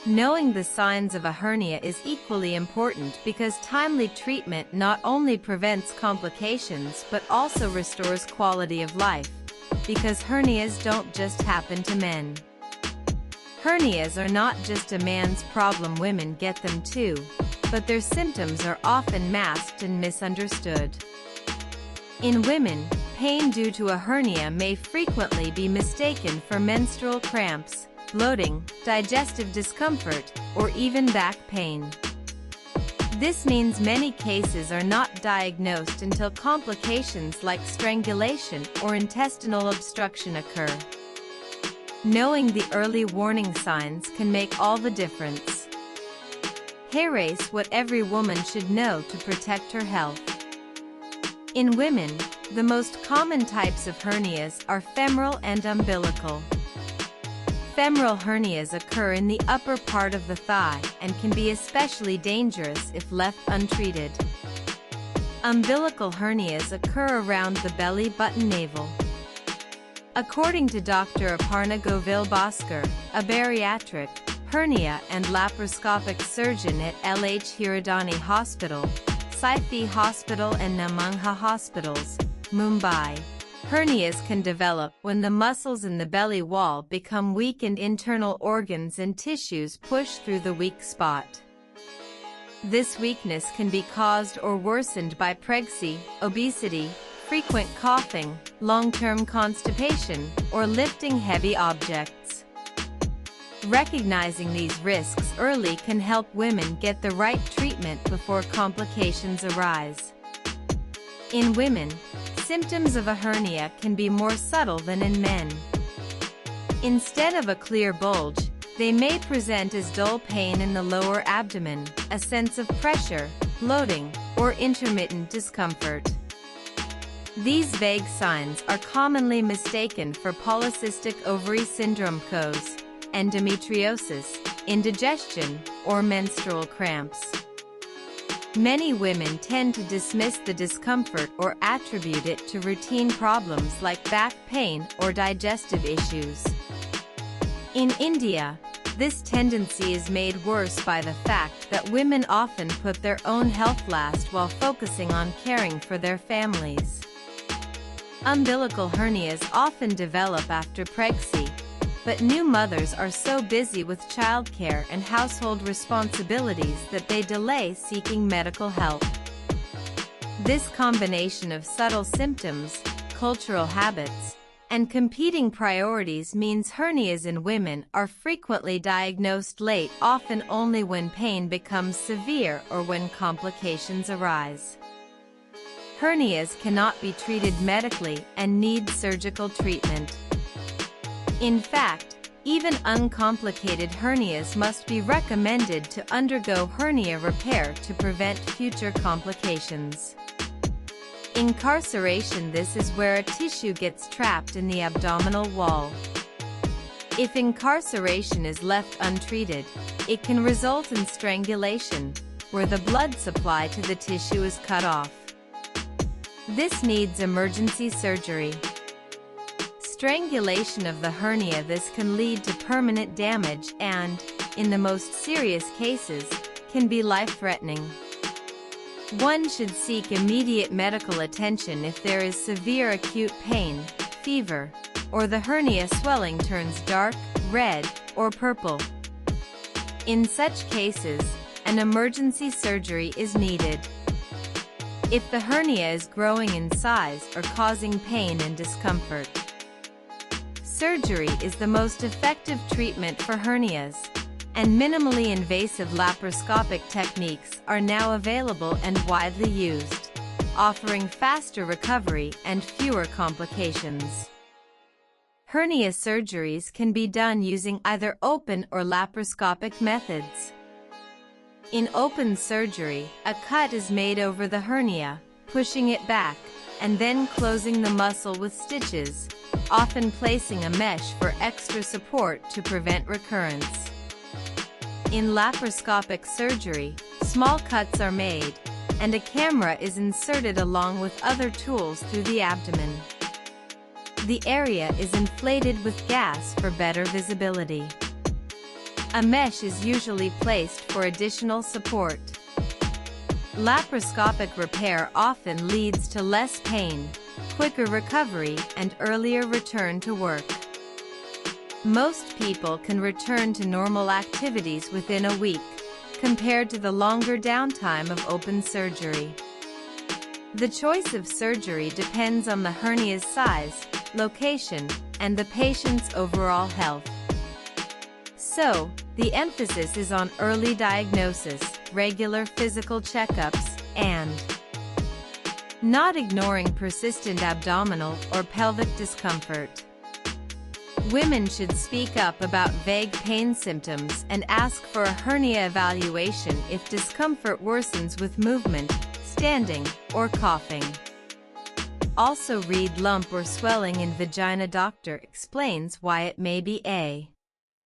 Knowing the signs of a hernia is equally important because timely treatment not only prevents complications but also restores quality of life, because hernias don't just happen to men. Hernias are not just a man's problem, women get them too, but their symptoms are often masked and misunderstood. In women, pain due to a hernia may frequently be mistaken for menstrual cramps, bloating, digestive discomfort, or even back pain. This means many cases are not diagnosed until complications like strangulation or intestinal obstruction occur. Knowing the early warning signs can make all the difference. Here is what every woman should know to protect her health. In women, the most common types of hernias are femoral and umbilical. Femoral hernias occur in the upper part of the thigh and can be especially dangerous if left untreated. Umbilical hernias occur around the belly button navel. According to Dr. Aparna Govil-Bhaskar, a bariatric, hernia and laparoscopic surgeon at LH Hiradani Hospital, Saifi Hospital and Namangha Hospitals, Mumbai, hernias can develop when the muscles in the belly wall become weak and internal organs and tissues push through the weak spot. This weakness can be caused or worsened by pregnancy, obesity, frequent coughing, long-term constipation, or lifting heavy objects. Recognizing these risks early can help women get the right treatment before complications arise. In women, symptoms of a hernia can be more subtle than in men. Instead of a clear bulge, they may present as dull pain in the lower abdomen, a sense of pressure, bloating, or intermittent discomfort. These vague signs are commonly mistaken for polycystic ovary syndrome (PCOS), endometriosis, indigestion, or menstrual cramps. Many women tend to dismiss the discomfort or attribute it to routine problems like back pain or digestive issues. In India, this tendency is made worse by the fact that women often put their own health last while focusing on caring for their families. Umbilical hernias often develop after pregnancy, but new mothers are so busy with childcare and household responsibilities that they delay seeking medical help. This combination of subtle symptoms, cultural habits, and competing priorities means hernias in women are frequently diagnosed late, often only when pain becomes severe or when complications arise. Hernias cannot be treated medically and need surgical treatment. In fact, even uncomplicated hernias must be recommended to undergo hernia repair to prevent future complications. Incarceration: this is where a tissue gets trapped in the abdominal wall. If incarceration is left untreated, it can result in strangulation, where the blood supply to the tissue is cut off. This needs emergency surgery. Strangulation of the hernia: this can lead to permanent damage and, in the most serious cases, can be life-threatening. One should seek immediate medical attention if there is severe acute pain, fever, or the hernia swelling turns dark, red, or purple. In such cases, an emergency surgery is needed. If the hernia is growing in size or causing pain and discomfort, surgery is the most effective treatment for hernias, and minimally invasive laparoscopic techniques are now available and widely used, offering faster recovery and fewer complications. Hernia surgeries can be done using either open or laparoscopic methods. In open surgery, a cut is made over the hernia, pushing it back, and then closing the muscle with stitches, often placing a mesh for extra support to prevent recurrence. In laparoscopic surgery, small cuts are made, and a camera is inserted along with other tools through the abdomen. The area is inflated with gas for better visibility. A mesh is usually placed for additional support. Laparoscopic repair often leads to less pain, quicker recovery, and earlier return to work. Most people can return to normal activities within a week, compared to the longer downtime of open surgery. The choice of surgery depends on the hernia's size, location, and the patient's overall health. So, the emphasis is on early diagnosis, regular physical checkups, and not ignoring persistent abdominal or pelvic discomfort. Women should speak up about vague pain symptoms and ask for a hernia evaluation if discomfort worsens with movement, standing, or coughing. Also read lump or swelling in vagina. Doctor explains why it may be a